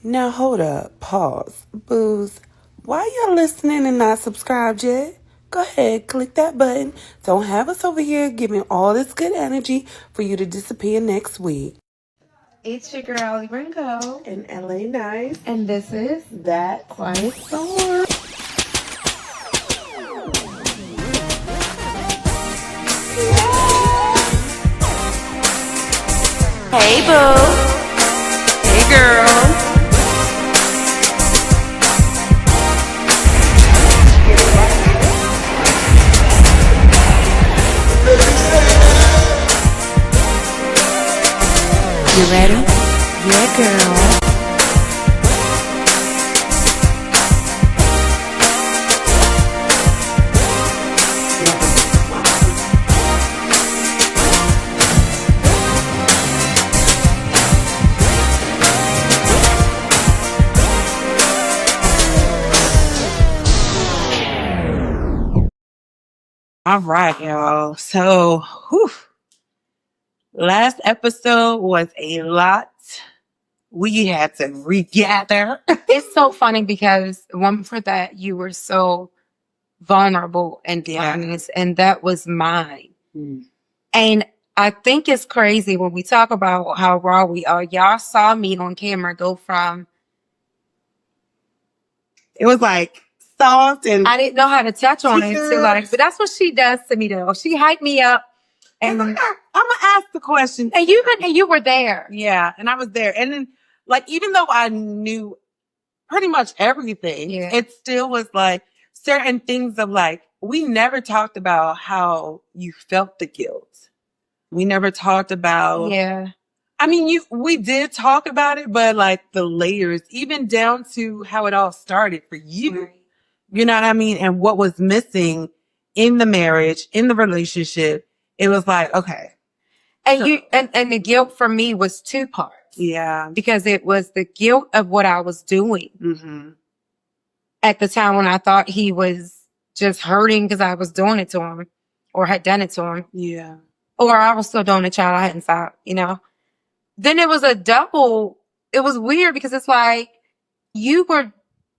Now hold up, pause, booze. Why y'all listening and not subscribed yet? Go ahead, click that button. Don't have us over here giving all this good energy for you to disappear next week. It's your girl, Ringo. And LA.Nice. And this is That Quiet Storm. Hey, boo. Hey, girl. You ready? Yeah, girl. All right, y'all. So, last episode was a lot. We had to regather. It's so funny because one before that, you were so vulnerable and honest, and that was mine. And I think it's crazy when we talk about how raw we are. Y'all saw me on camera go from, It was like soft and I didn't know how to touch on it to like, but that's what she does to me though. She hyped me up. And I'm gonna ask the question. And you were there. Yeah, and I was there. And then, like, even though I knew pretty much everything, it still was like certain things of like, we never talked about how you felt the guilt. We never talked about. Yeah. I mean, we did talk about it, but like the layers, even down to how it all started for you. Right. You know what I mean? And what was missing in the marriage, in the relationship. It was like, okay. And and the guilt for me was two parts. Yeah. Because it was the guilt of what I was doing at the time when I thought he was just hurting because I was doing it to him or had done it to him. Yeah. Or I was still doing it, child. I hadn't stopped, you know. Then it was it was weird because it's like you were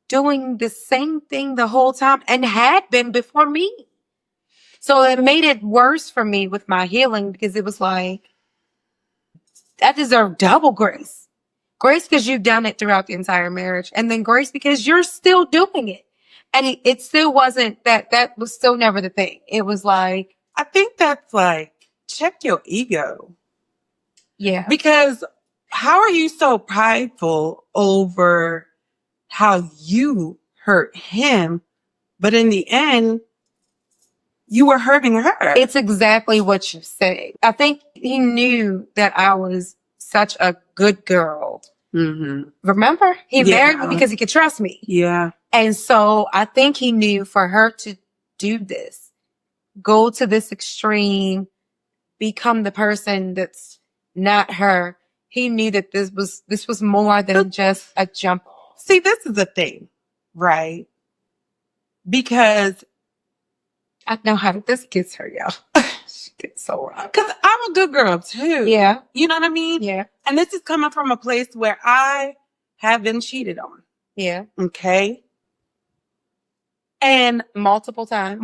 doing the same thing the whole time and had been before me. So it made it worse for me with my healing because it was like, I deserve double grace. Grace because you've done it throughout the entire marriage. And then grace because you're still doing it. And it still wasn't that was still never the thing. It was like, I think that's like, check your ego. Yeah. Because how are you so prideful over how you hurt him, but in the end, you were hurting her? It's exactly what you said. I think he knew that I was such a good girl. Remember? He married me because he could trust me. Yeah. And so I think he knew for her to do this, go to this extreme, become the person that's not her. He knew that this was more than just a jump. See, this is the thing, right? Because I know how this gets her, y'all. She gets so wrong. Because I'm a good girl too. Yeah. You know what I mean? Yeah. And this is coming from a place where I have been cheated on. Yeah. Okay. And multiple times.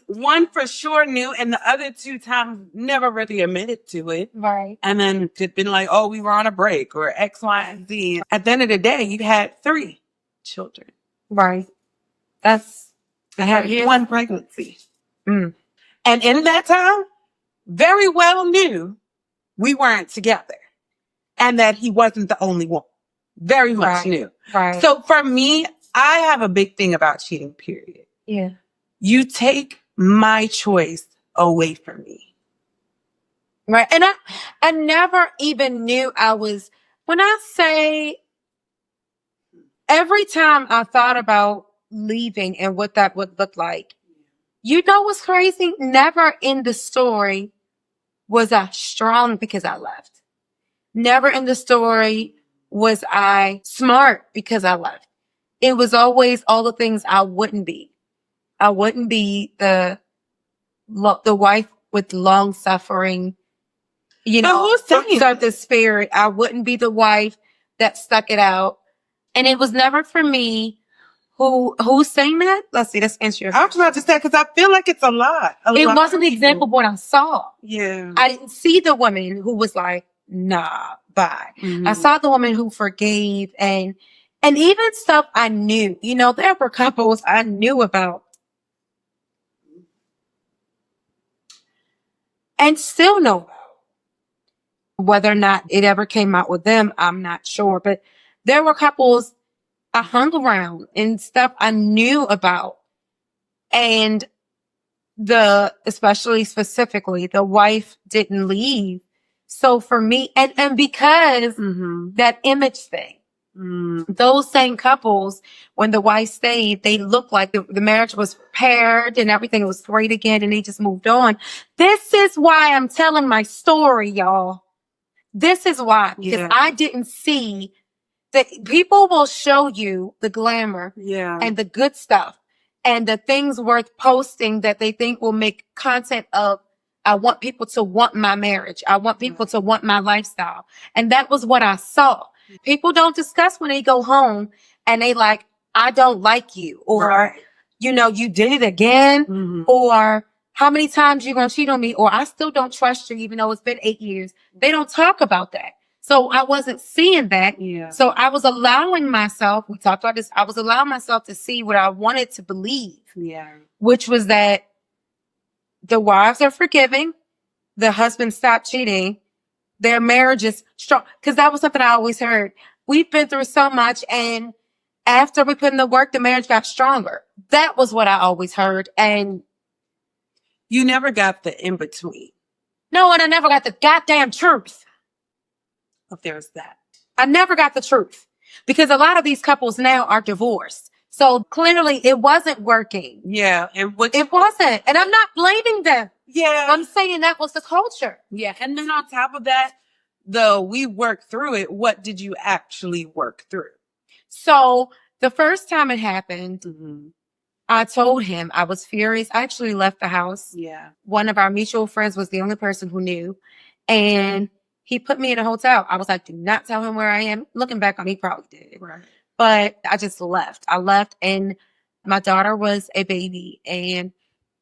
One for sure knew, and the other 2 times never really admitted to it. Right. And then it's been like, oh, we were on a break or X, Y, and Z. At the end of the day, you had 3 children. Right. I had 1 pregnancy. And in that time, very well knew we weren't together and that he wasn't the only one. Very much knew. Right. So for me, I have a big thing about cheating, period. Yeah. You take my choice away from me. Right. And I never even knew when I say every time I thought about leaving and what that would look like, you know what's crazy? Never in the story was I strong because I left. Never in the story was I smart because I left. It was always all the things I wouldn't be. I wouldn't be the wife with long suffering, But who's saying of the spirit. I wouldn't be the wife that stuck it out. And it was never for me. Who's saying that? Let's see, let's answer your I was about to say, because I feel like it's a lot. It wasn't the example of what I saw. Yeah. I didn't see the woman who was like, nah, bye. Mm-hmm. I saw the woman who forgave and even stuff I knew. You know, there were couples I knew about and still know about. Whether or not it ever came out with them, I'm not sure. But there were couples I hung around and stuff I knew about. And especially specifically, the wife didn't leave. So for me, and because that image thing, those same couples, when the wife stayed, they looked like the marriage was paired and everything was great again and they just moved on. This is why I'm telling my story, y'all. This is why, because I didn't see that people will show you the glamour and the good stuff and the things worth posting that they think will make content of, I want people to want my marriage. I want people to want my lifestyle. And that was what I saw. People don't discuss when they go home and they like, I don't like you, or, you know, you did it again, or how many times you gonna cheat on me, or I still don't trust you, even though it's been 8 years. They don't talk about that. So I wasn't seeing that. Yeah. So I was allowing myself, we talked about this, I was allowing myself to see what I wanted to believe. Yeah. Which was that the wives are forgiving, the husband stopped cheating, their marriage is strong. Because that was something I always heard. We've been through so much, and after we put in the work, the marriage got stronger. That was what I always heard. And you never got the in between. No, and I never got the goddamn truth. If there's that. I never got the truth. Because a lot of these couples now are divorced. So clearly it wasn't working. Yeah. And it wasn't. And I'm not blaming them. Yeah. I'm saying that was the culture. Yeah. And then on top of that, though we worked through it, what did you actually work through? So the first time it happened, I told him I was furious. I actually left the house. Yeah. One of our mutual friends was the only person who knew. And he put me in a hotel. I was like, do not tell him where I am. Looking back on it, he probably did. Right. But I just left. I left, and my daughter was a baby and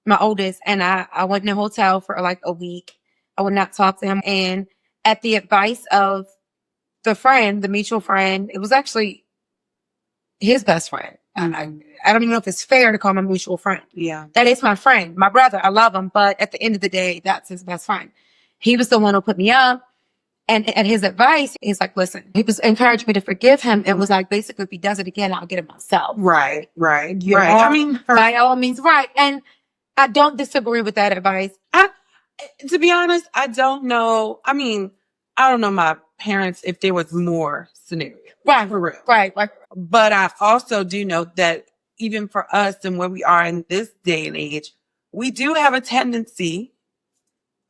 my oldest, and I went in a hotel for like a week. I would not talk to him. And at the advice of the friend, the mutual friend, it was actually his best friend. I don't even know if it's fair to call him a mutual friend. Yeah. That is my friend, my brother. I love him. But at the end of the day, that's his best friend. He was the one who put me up. And at his advice, he's like, listen, he was encouraging me to forgive him. It was like, basically, if he does it again, I'll get it myself. Right. Right. I mean, by all means, right. And I don't disagree with that advice. To be honest, I don't know. I mean, I don't know my parents if there was more scenarios. Right. For real. Right. But I also do know that even for us and where we are in this day and age, we do have a tendency.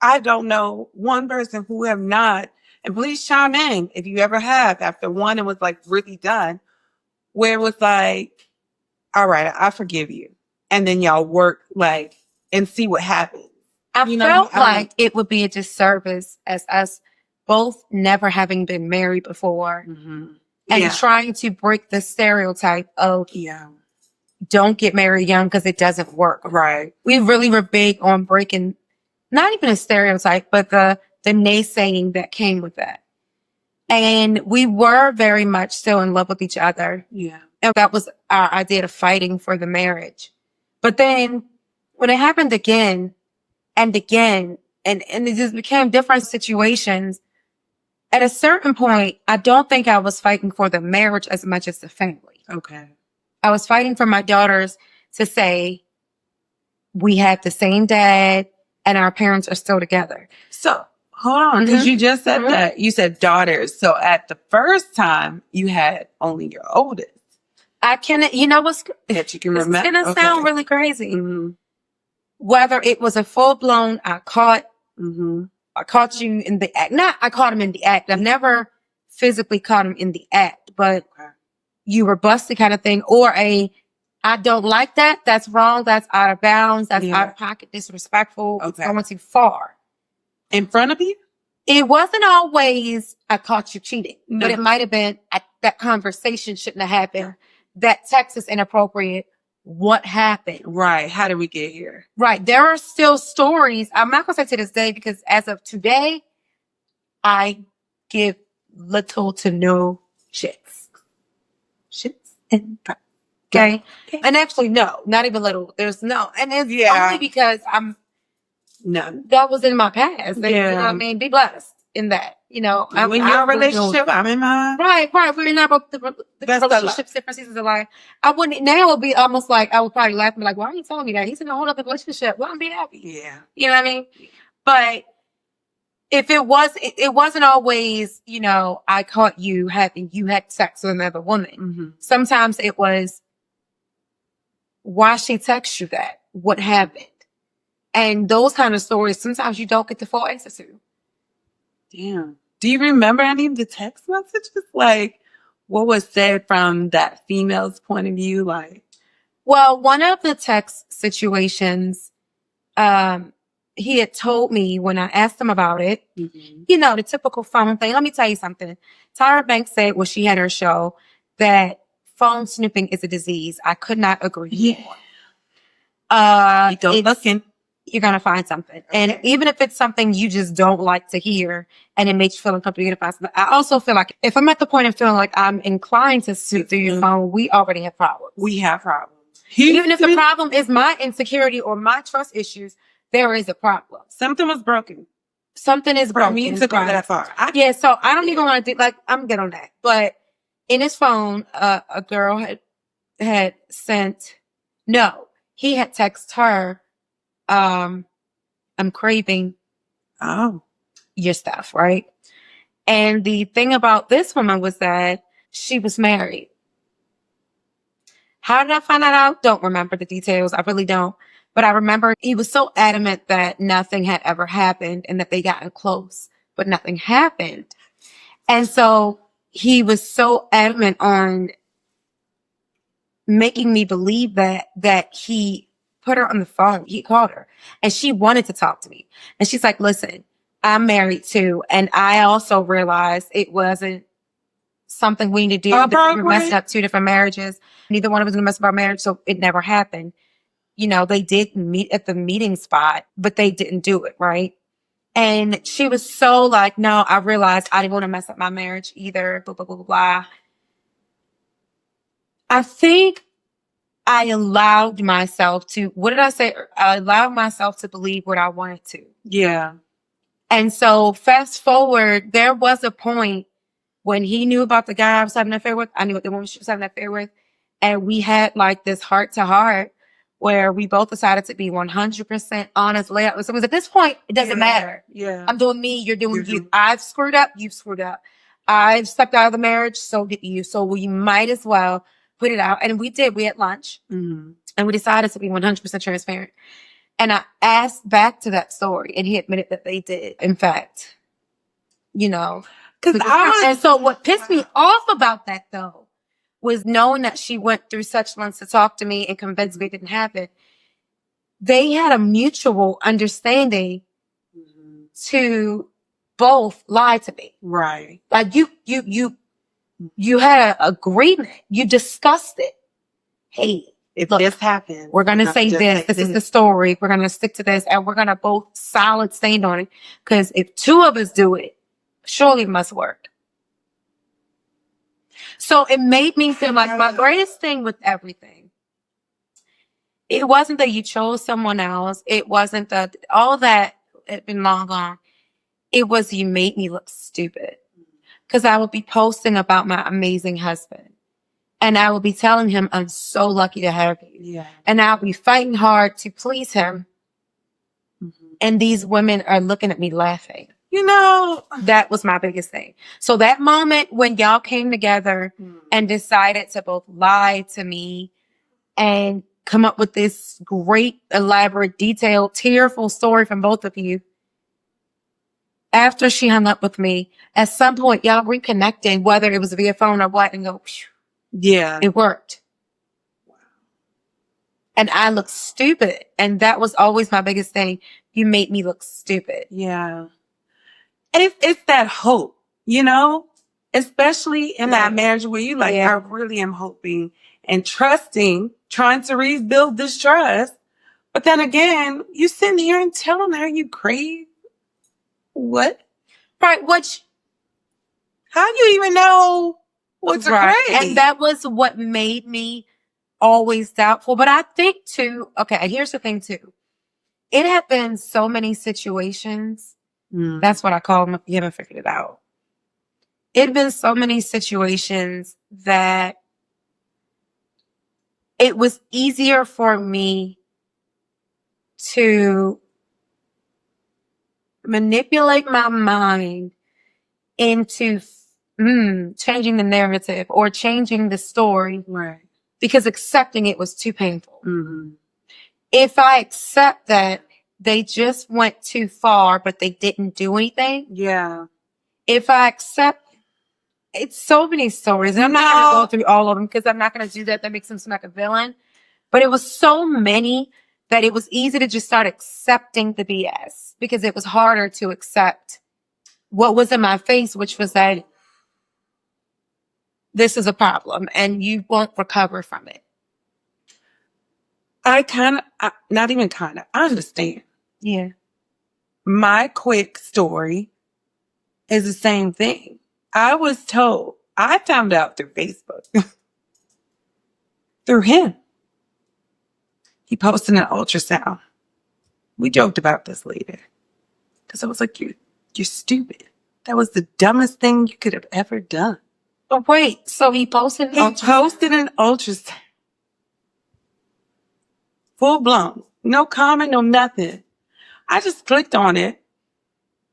I don't know one person who have not, and please chime in if you ever have, after one, it was like really done, where it was like, all right, I forgive you. And then y'all work like and see what happens. I felt like it would be a disservice as us both never having been married before and trying to break the stereotype of don't get married young because it doesn't work. Right. We really were big on breaking not even a stereotype, but the naysaying that came with that. And we were very much still in love with each other. Yeah. And that was our idea of fighting for the marriage. But then when it happened again and again, and it just became different situations, at a certain point, I don't think I was fighting for the marriage as much as the family. Okay. I was fighting for my daughters to say, we have the same dad and our parents are still together. So hold on, because you just said that. You said daughters. So at the first time, you had only your oldest. I can, you know what's, that you can remember. It's going to sound really crazy. Whether it was a full-blown, I caught you in the act. Not I caught him in the act. I've never physically caught him in the act, but you were busted kind of thing, or I don't like that. That's wrong. That's out of bounds. That's out of pocket, disrespectful. It's going too far. In front of you? It wasn't always I caught you cheating, No. but it might have been that conversation shouldn't have happened. That text is inappropriate. What happened? Right. How did we get here? Right. There are still stories. I'm not going to say to this day because as of today, I give little to no shits. Shits and fuck. Okay? And actually, no, not even little. There's no. And it's only because that was in my past. You know what I mean? Be blessed in that. You know, I'm in your relationship. I'm in mine. Right. We're in the relationships, different seasons of life. I wouldn't, now it would be almost like, I would probably laugh and be like, why are you telling me that? He's in a whole other relationship. Well, I'm be happy. Yeah. You know what I mean? But if it wasn't always, you know, I caught you had sex with another woman. Mm-hmm. Sometimes it was, why she text you that? What happened? And those kind of stories, sometimes you don't get the full answer to. Damn. Do you remember any of the text messages? Like, what was said from that female's point of view? Like, well, one of the text situations, he had told me when I asked him about it, you know, the typical phone thing. Let me tell you something. Tyra Banks said when she had her show that phone snooping is a disease. I could not agree more. you go looking. You're going to find something. And even if it's something you just don't like to hear and it makes you feel uncomfortable, you're going to find something. I also feel like if I'm at the point of feeling like I'm inclined to snoop through your phone, we already have problems. We have problems. Even if the problem is my insecurity or my trust issues, there is a problem. Something was broken. Something is broken. Me to go that far. So I don't even want to do, like, I'm good on that. But in his phone, a girl had sent, no, he had texted her, I'm craving your stuff, right? And the thing about this woman was that she was married. How did I find that out? Don't remember the details. I really don't. But I remember he was so adamant that nothing had ever happened and that they gotten close, but nothing happened. And so he was so adamant on making me believe that he put her on the phone. He called her and she wanted to talk to me. And she's like, listen, I'm married too. And I also realized it wasn't something we need to do. We were messing up 2 different marriages. Neither one of us was going to mess up our marriage. So it never happened. You know, they did meet at the meeting spot, but they didn't do it. Right. And she was so like, no, I realized I didn't want to mess up my marriage either. Blah, blah, blah, blah, blah. I think I allowed myself to, what did I say? I allowed myself to believe what I wanted to. Yeah. And so fast forward, there was a point when he knew about the guy I was having an affair with. I knew what the woman she was having an affair with. And we had like this heart to heart where we both decided to be 100% honest. So at this point, it doesn't matter. Yeah. I'm doing me. You're doing you. I've screwed up. You've screwed up. I've stepped out of the marriage. So did you. So we might as well put it out. And we did. We had lunch and we decided to be 100% transparent. And I asked back to that story and he admitted that they did. In fact, you know, and so what pissed me off about that though was knowing that she went through such lengths to talk to me and convince me it didn't happen. They had a mutual understanding to both lie to me. Right. Like you had an agreement. You discussed it. Hey, if this happens, we're going to say this. This is the story. We're going to stick to this and we're going to both solid stand on it. Because if 2 of us do it, surely it must work. So it made me feel like my greatest thing with everything, it wasn't that you chose someone else. It wasn't that all that had been long gone. It was you made me look stupid. Because I would be posting about my amazing husband. And I would be telling him, I'm so lucky to have you. Yeah. And I'll be fighting hard to please him. And these women are looking at me laughing. You know, that was my biggest thing. So that moment when y'all came together and decided to both lie to me and come up with this great, elaborate, detailed, tearful story from both of you. After she hung up with me, at some point y'all reconnected, whether it was via phone or what, and go, phew. Yeah, it worked. Wow. And I looked stupid. And that was always my biggest thing. You made me look stupid. Yeah. it's that hope, you know, especially in that marriage where you like, I really am hoping and trusting, trying to rebuild this trust. But then again, you sitting here and telling her you crave what? Right, which, how do you even know what to crave? And that was what made me always doubtful. But I think too, okay, here's the thing too. It had been so many situations. That's what I call them. You haven't figured it out. It had been so many situations that it was easier for me to manipulate my mind into changing the narrative or changing the story. Right. Because accepting it was too painful. Mm-hmm. If I accept that they just went too far, but they didn't do anything. Yeah. If I accept, it's so many stories. And I'm not going to go through all of them because I'm not going to do that. That makes him seem like a villain. But it was so many that it was easy to just start accepting the BS because it was harder to accept what was in my face, which was that this is a problem and you won't recover from it. I not even kind of, I understand. Yeah. My quick story is the same thing. I was told, I found out through Facebook, through him. He posted an ultrasound. We joked about this later. Because I was like, you're stupid. That was the dumbest thing you could have ever done. But wait, so he posted an ultrasound. Full blown. No comment, no nothing. I just clicked on it.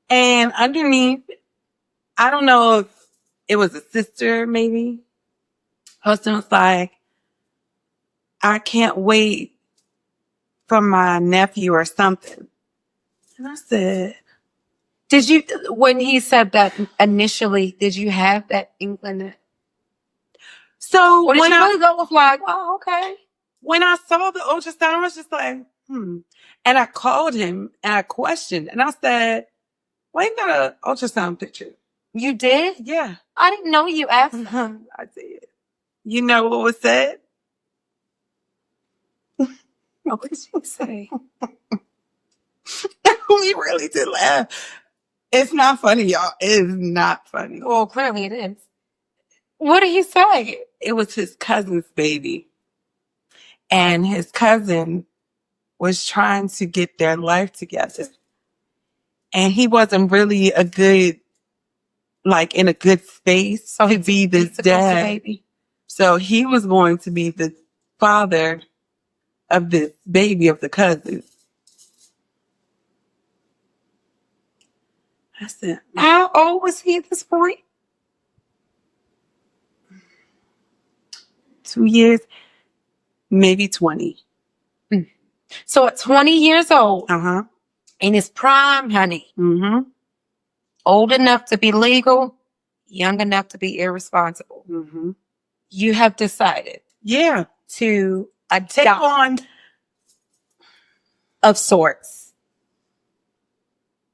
And underneath, I don't know if it was a sister, maybe. Husband was like, I can't wait for my nephew or something. And I said, did you, when he said that initially, did you have that inkling? So or did you really go with like, oh, okay. When I saw the ultrasound, I was just like, And I called him and I questioned and I said, why you got an ultrasound picture? You did? Yeah. I didn't know you asked him. I did. You know what was said? What did she say? We really did laugh. It's not funny, y'all. It is not funny. Well, clearly it is. What did he say? It was his cousin's baby. And his cousin was trying to get their life together. And he wasn't really in a good space to be this dad. Baby. So he was going to be the father of this baby of the cousin. I said, how old was he at this point? 2 years, maybe 20. So at 20 years old, in his prime, honey, old enough to be legal, young enough to be irresponsible. You have decided, to take on of sorts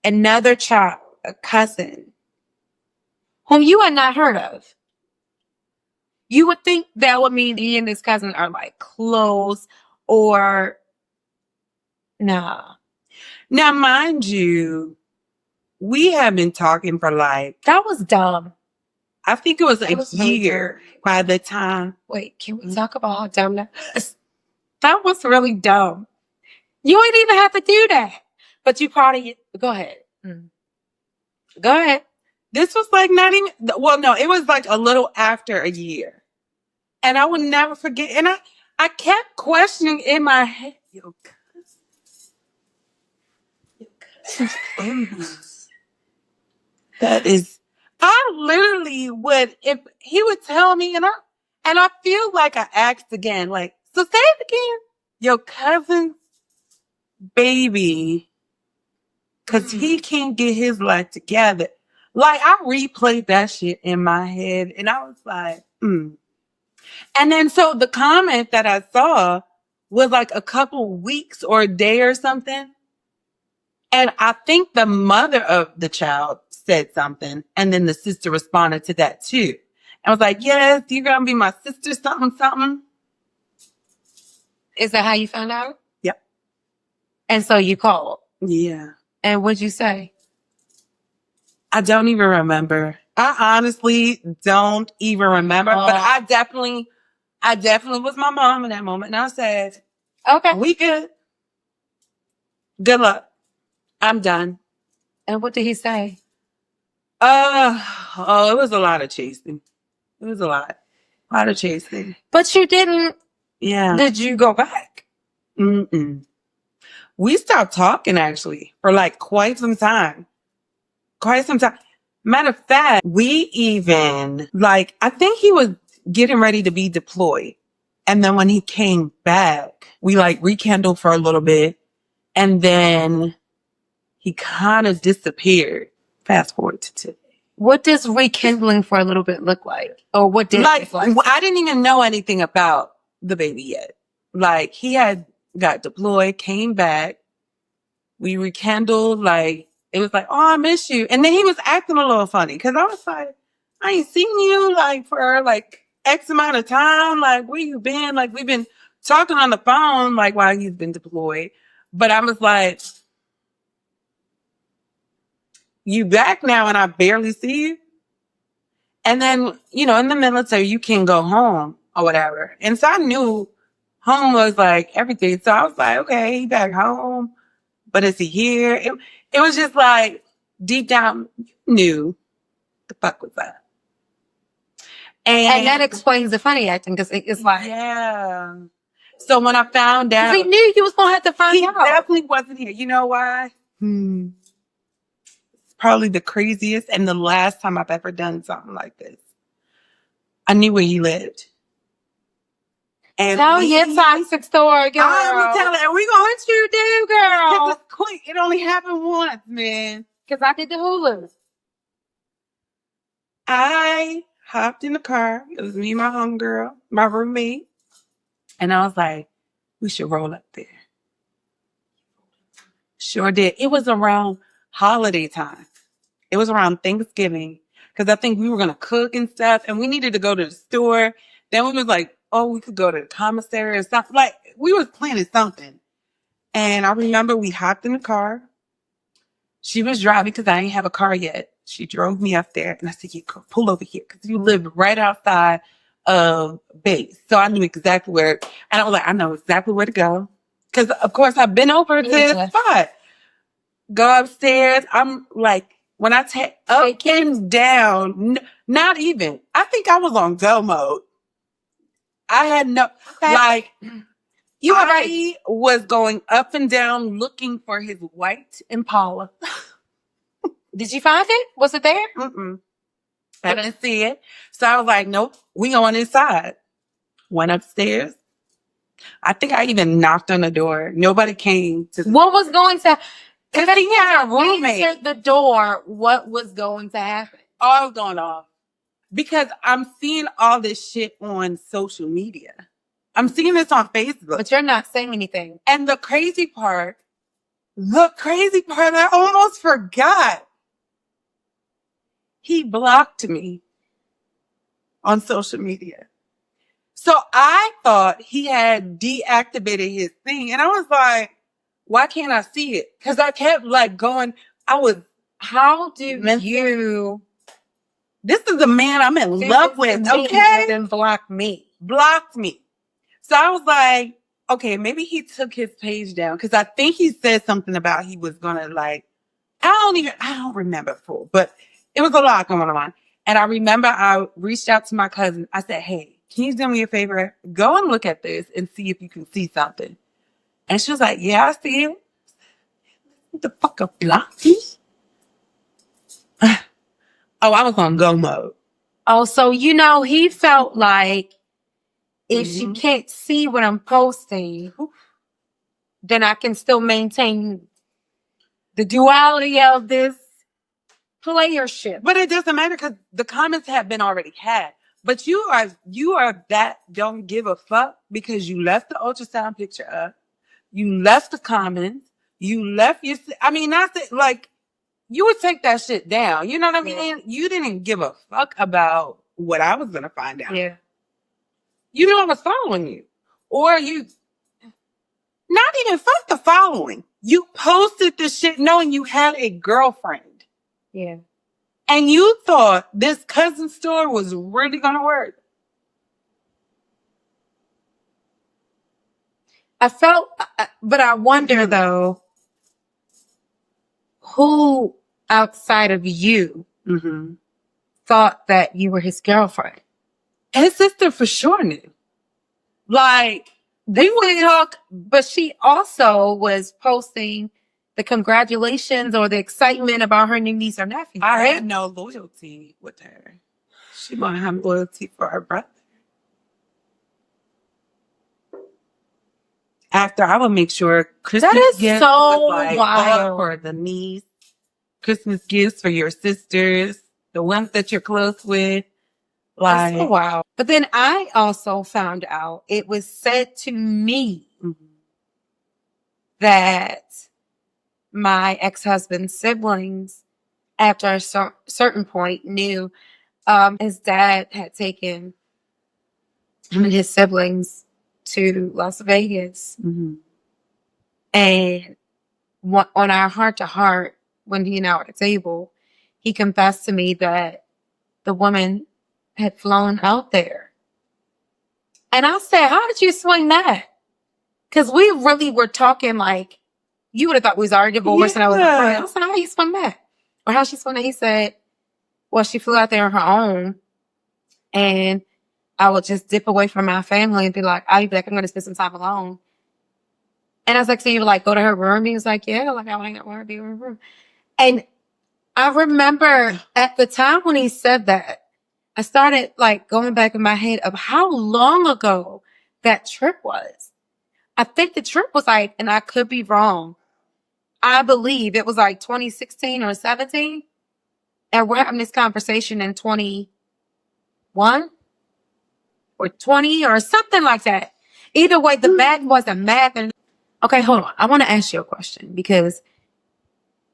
another child, a cousin, whom you had not heard of. You would think that would mean he and his cousin are like close or nah. Now, mind you, we have been talking for that was dumb. I think it was a year by the time. Wait, can we talk about how dumb that was? That was really dumb. You ain't even have to do that. But you probably, go ahead. Go ahead. This was not even, well, no, it was a little after a year. And I will never forget. And I kept questioning in my head, your cousin. That is, I literally would, if he would tell me, and I feel like I asked again, so say it again, your cousin's baby, because he can't get his life together. I replayed that shit in my head, and I was like, And then so the comment that I saw was a couple weeks or a day or something. And I think the mother of the child said something, and then the sister responded to that too. I was like, yes, you're going to be my sister, something, something. Is that how you found out? Yep. And so you called. Yeah. And what'd you say? I don't even remember. I honestly don't even remember. But I definitely was my mom in that moment. And I said, okay, we good. Good luck. I'm done. And what did he say? It was a lot of chasing. It was a lot of chasing. But you didn't. Yeah. Did you go back? Mm-mm. We stopped talking actually for like quite some time. Matter of fact, we even I think he was getting ready to be deployed. And then when he came back, we rekindled for a little bit. And then he kind of disappeared. Fast forward to today. What does rekindling for a little bit look like? Or what did it look like? I didn't even know anything about the baby yet. He had got deployed, came back. We rekindled, it was oh, I miss you. And then he was acting a little funny because I was like, I ain't seen you for X amount of time. Where you been? We've been talking on the phone while he's been deployed. But I was like, you back now and I barely see you. And then, in the military, you can go home or whatever. And so I knew home was everything. So I was like, okay, he back home. But is he here? It was just deep down, you knew the fuck was up. And that explains the funny acting because it's yeah. So when I found out, he knew you was gonna have to find out. He definitely wasn't here. You know why? It's probably the craziest and the last time I've ever done something like this. I knew where he lived. And tell your toxic story, girl. I'm telling you, we gonna what you do, girl. Because it's quick. It only happened once, man. Because I did the Hulu. I hopped in the car. It was me and my homegirl, my roommate. And I was like, we should roll up there. Sure did. It was around holiday time. It was around Thanksgiving. Because I think we were going to cook and stuff. And we needed to go to the store. Then we was like, oh, we could go to the commissary or something. We was planning something. And I remember we hopped in the car. She was driving because I didn't have a car yet. She drove me up there. And I said, yeah, pull over here. Because you live right outside of base. So I knew exactly where. And I was like, I know exactly where to go. Because, of course, I've been over to the spot. Go upstairs. I'm when I take up and down, not even. I think I was on go mode. I had no, you were I was going up and down looking for his white Impala. Did you find it? Was it there? Mm-mm. I didn't see it. So I was like, nope, we going inside. Went upstairs. I think I even knocked on the door. Nobody came to. What was going to? Because he had a roommate. Answered the door. What was going to happen? All was going off. Because I'm seeing all this shit on social media. I'm seeing this on Facebook. But you're not saying anything. And the crazy part, I almost forgot. He blocked me on social media. So I thought he had deactivated his thing. And I was like, why can't I see it? Because I kept going, how do you? This is the man I'm in love with, okay? And block me. Blocked me. So I was like, okay, maybe he took his page down. Because I think he said something about he was going to I don't remember full. But it was a lot going on. And I remember I reached out to my cousin. I said, hey, can you do me a favor? Go and look at this and see if you can see something. And she was like, yeah, I see it. What the fuck up, blocked you? Oh, I was on go mode. Oh, so he felt like if she can't see what I'm posting, then I can still maintain the duality of this playership. But it doesn't matter because the comments have been already had. But you are that don't give a fuck because you left the ultrasound picture up. You left the comments. You left your, I mean, not that, like, you would take that shit down. You know what I mean? You didn't give a fuck about what I was going to find out. Yeah. You knew I was following you. Or you, not even fuck the following. You posted this shit knowing you had a girlfriend. Yeah. And you thought this cousin story was really going to work. I felt, but I wonder though, who outside of you thought that you were his girlfriend? His sister for sure knew. Like, we would talk, but she also was posting the congratulations or the excitement about her new niece or nephew. I had no loyalty with her. She might have loyalty for her brother. After I would make sure Christmas gifts so was like wild for the niece, Christmas gifts for your sisters, the ones that you're close with. Like, that's so wild. But then I also found out it was said to me that my ex-husband's siblings, after a certain point, knew his dad had taken him and his siblings to Las Vegas. And on our heart-to-heart, when he and I were at the table, he confessed to me that the woman had flown out there. And I said, how did you swing that? Because we really were talking like, you would have thought we was already divorced and I was a friend. I said, how you swing that? Or how she swung that? He said, well, she flew out there on her own. And I would just dip away from my family and be like, I'm going to spend some time alone. And I was like, so you like go to her room? He was like, yeah, like I want to be in her room. And I remember at the time when he said that, I started like going back in my head of how long ago that trip was. I think the trip was like, and I could be wrong, I believe it was like 2016 or 17. And we're having this conversation in 21 or 20 or something like that. Either way, the math wasn't math. And okay, hold on. I want to ask you a question because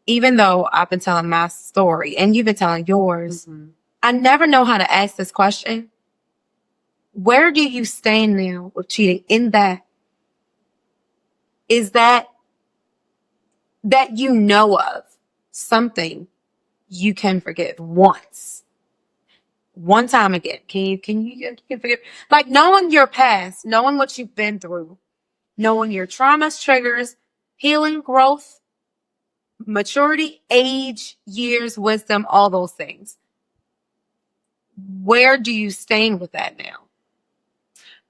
even though I've been telling my story and you've been telling yours, I never know how to ask this question. Where do you stand now with cheating in that? Is that you know of something you can forgive once? One time again. Can you forgive? Like knowing your past, knowing what you've been through, knowing your traumas, triggers, healing, growth, maturity, age, years, wisdom, all those things. Where do you stand with that now?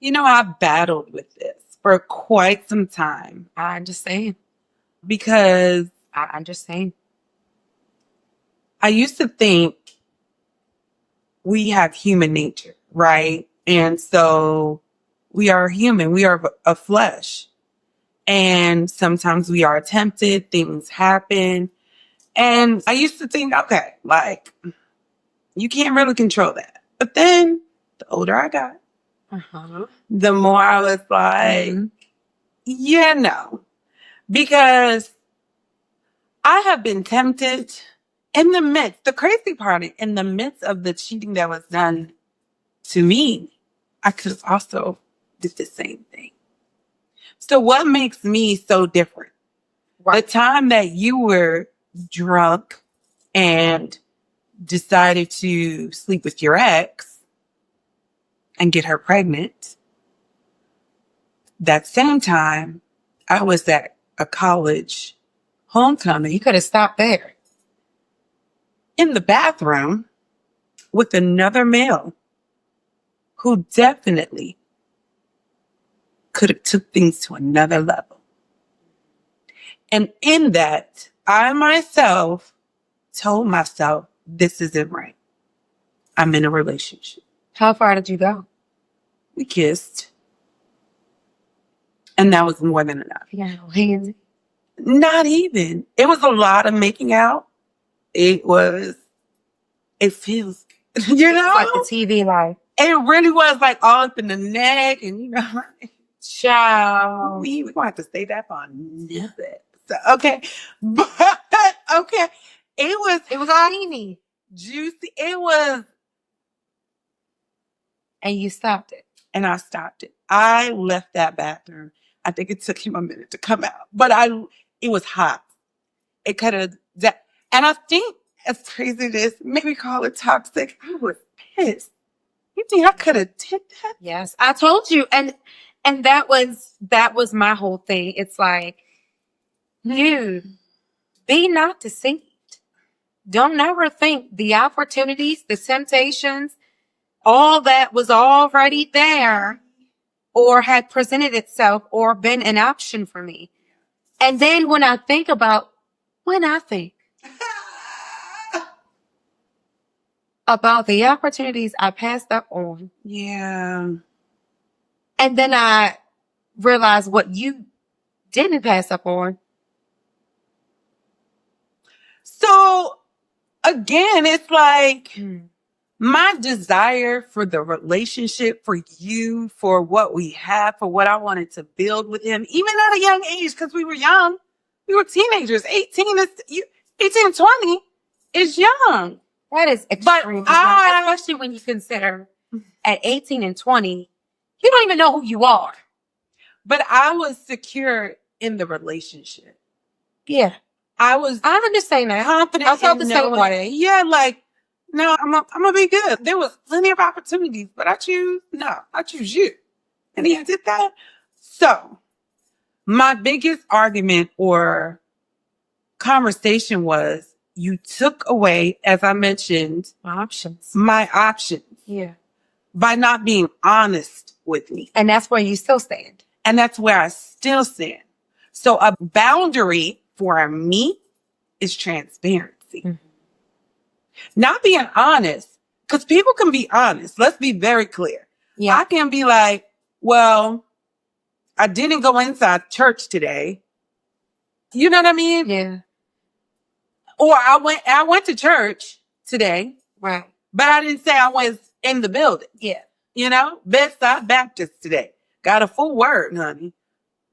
You know, I've battled with this for quite some time. I understand. Because I understand. I used to think we have human nature, right? And so we are human. We are a flesh. And sometimes we are tempted. Things happen. And I used to think, okay, like, you can't really control that. But then the older I got, the more I was like, yeah, no. Because I have been tempted in the midst, the crazy part, in the midst of the cheating that was done to me, I could have also did the same thing. So what makes me so different? Right. The time that you were drunk and decided to sleep with your ex and get her pregnant, that same time, I was at a college homecoming. You could have stopped there. In the bathroom with another male who definitely could have took things to another level. And in that, I myself told myself, this isn't right. I'm in a relationship. How far did you go? We kissed. And that was more than enough. Yeah, hands. Not even. It was a lot of making out. It feels, you know? Like the TV life. It really was like all up in the neck and, you know, child. We going to have to stay that for another episode. Okay. But, okay. It was all teeny. Juicy. It was. And you stopped it. And I stopped it. I left that bathroom. I think it took him a minute to come out, but it was hot. It could have, and I think, as crazy as it is, maybe call it toxic. I was pissed. You think I could have did that? Yes, I told you, and that was my whole thing. It's like, you be not deceived. Don't ever think the opportunities, the temptations, all that was already there, or had presented itself, or been an option for me. And then when I think about about the opportunities I passed up on. Yeah. And then I realized what you didn't pass up on. So again, it's like my desire for the relationship, for you, for what we have, for what I wanted to build with him, even at a young age, because we were young. We were teenagers. 18 and 20 is young. That is extreme. Especially when you consider at 18 and 20, you don't even know who you are. But I was secure in the relationship. Yeah. I understand that. Confident. I felt the same way. Yeah, like, no, I'm gonna be good. There was plenty of opportunities, but I choose you. And he did that. So my biggest argument or conversation was, you took away, as I mentioned, my options. Yeah. By not being honest with me. And that's where you still stand. And that's where I still stand. So a boundary for me is transparency. Mm-hmm. Not being honest, because people can be honest. Let's be very clear. Yeah. I can be like, well, I didn't go inside church today. You know what I mean? Yeah. Or I went to church today. Right. But I didn't say I was in the building. Yeah. You know, Bedside Baptist today. Got a full word, honey.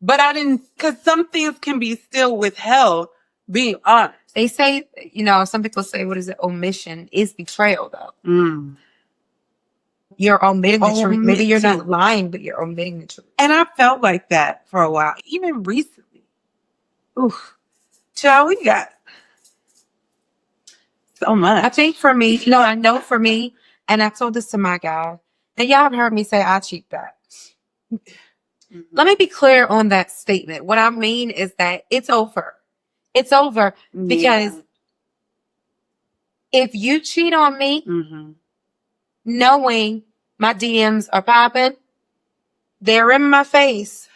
But I didn't, because some things can be still withheld, being honest. They say, some people say, what is it? Omission is betrayal, though. Mm. You're omitting the truth. Maybe you're not lying, but you're omitting the truth. And I felt like that for a while, even recently. Oof. Child, we got so much. I think for me, I know for me, and I told this to my guy, and y'all have heard me say I cheat back. Mm-hmm. Let me be clear on that statement. What I mean is that it's over. It's over because if you cheat on me, knowing my DMs are popping, they're in my face.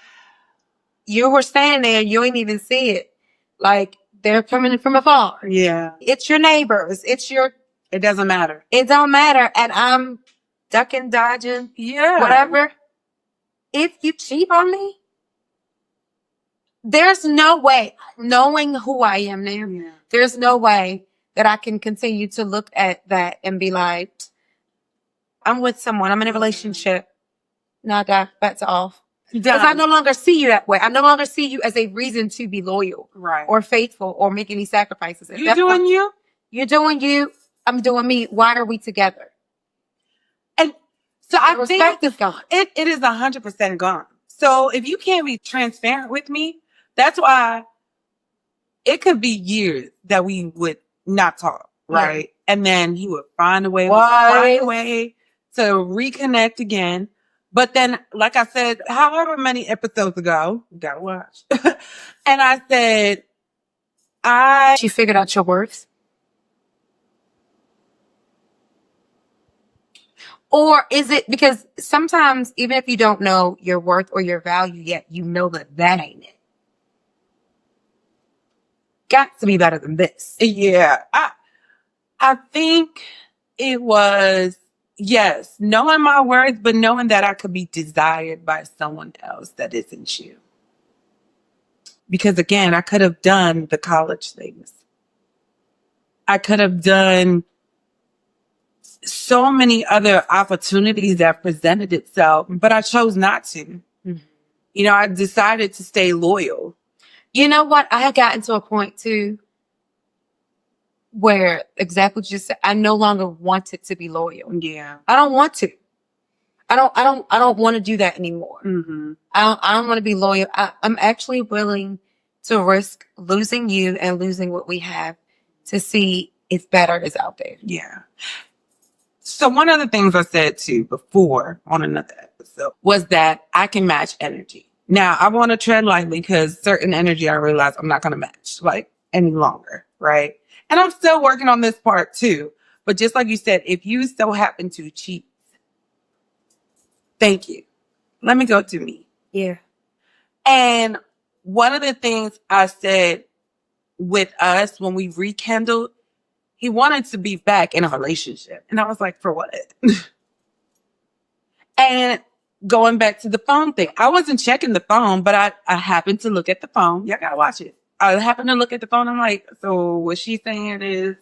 You were standing there, you ain't even see it. Like, they're coming from afar. Yeah. It's your neighbors. It doesn't matter. It don't matter. And I'm ducking, dodging, whatever. If you cheat on me, there's no way, knowing who I am now, there's no way that I can continue to look at that and be like, I'm with someone, I'm in a relationship. No, that's off. Because I no longer see you that way. I no longer see you as a reason to be loyal, or faithful, or make any sacrifices. You're doing you. You're doing you. I'm doing me. Why are we together? And so I think respect is gone. It is 100% gone. So if you can't be transparent with me, that's why it could be years that we would not talk, right? Yeah. And then he would find a way to reconnect again. But then, like I said, however many episodes ago, you gotta watch. And I said, She figured out your worth? Or is it because sometimes, even if you don't know your worth or your value yet, you know that ain't it. Got to be better than this. Yeah. I think it was, yes, knowing my worth, but knowing that I could be desired by someone else that isn't you. Because again, I could have done the college things. I could have done so many other opportunities that presented itself, but I chose not to. Mm-hmm. I decided to stay loyal. You know what? I had gotten to a point too where exactly what you said. I no longer wanted to be loyal. Yeah. I don't want to. I don't want to do that anymore. Mm-hmm. I don't want to be loyal. I'm actually willing to risk losing you and losing what we have to see if better is out there. Yeah. So one of the things I said too before on another episode was that I can match energy. Now I want to tread lightly because certain energy I realize I'm not going to match like any longer. Right. And I'm still working on this part too. But just like you said, if you so happen to cheat, thank you. Let me go to me. Yeah. And one of the things I said with us when we rekindled, he wanted to be back in a relationship. And I was like, for what? And going back to the phone thing, I wasn't checking the phone, but I happened to look at the phone. Y'all gotta watch it. I happened to look at the phone. I'm like, so what she's saying is,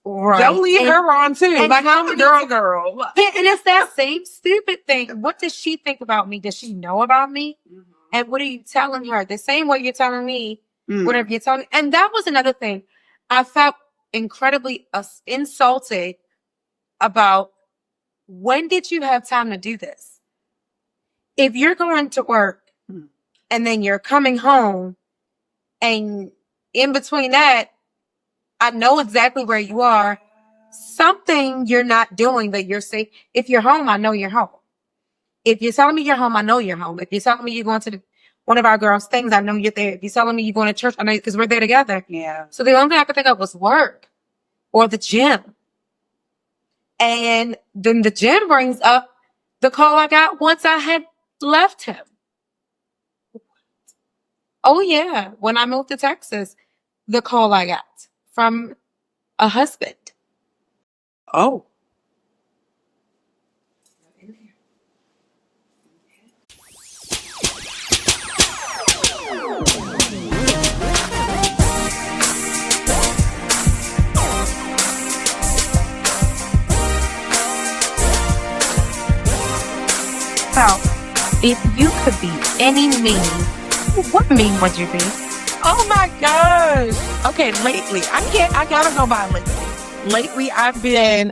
Right. don't leave her on too. And like, how I'm a many- girl. Yeah, and it's that same stupid thing. What does she think about me? Does she know about me? Mm-hmm. And what are you telling her? The same way you're telling me, Mm. whatever you're telling me. And that was another thing. I felt incredibly insulted about, when did you have time to do this? If you're going to work and then you're coming home, and in between that, I know exactly where you are. Something you're not doing that you're saying. If you're home, I know you're home. If you're telling me you're home, I know you're home. If you're telling me you're going to one of our girls' things, I know you're there. If you're telling me you're going to church, I know, because we're there together. Yeah. So the only thing I could think of was work or the gym. And then the gym brings up the call I got once I had left him. Oh, yeah. When I moved to Texas, the call I got from a husband. Oh. Now, if you could be any meme, what meme would you be? Oh my gosh. Okay, lately, I gotta go by lately. Lately, I've been